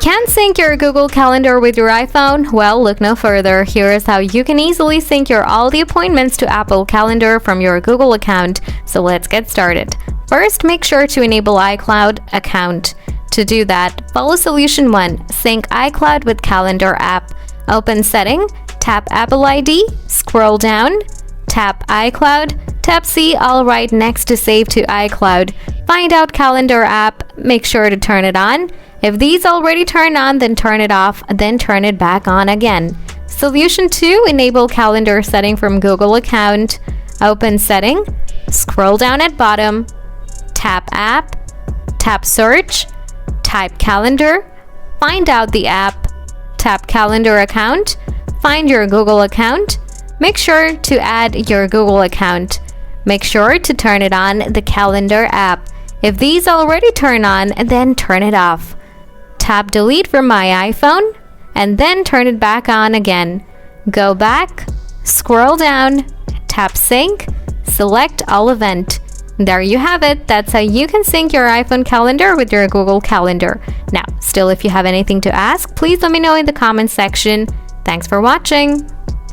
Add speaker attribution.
Speaker 1: Can't sync your Google Calendar with your iPhone? Well, look no further. Here is how you can easily sync all the appointments to Apple Calendar from your Google account. So let's get started. First, make sure to enable iCloud account. To do that, follow solution 1. Sync iCloud with Calendar app. Open Setting, tap Apple ID, scroll down, tap iCloud, tap See All right next to Save to iCloud. Find out Calendar app, make sure to turn it on. If these already turned on, then turn it off, then turn it back on again. Solution 2, enable calendar setting from Google account. Open Setting, scroll down at bottom, tap App, tap Search, type Calendar, find out the app, tap Calendar account, find your Google account, make sure to add your Google account. Make sure to turn it on the Calendar app. If these already turn on, then turn it off. Tap Delete from My iPhone and then turn it back on again. Go back, scroll down, tap Sync, select All Event. There you have it. That's how you can sync your iPhone calendar with your Google Calendar. Now, still, if you have anything to ask, please let me know in the comments section. Thanks for watching.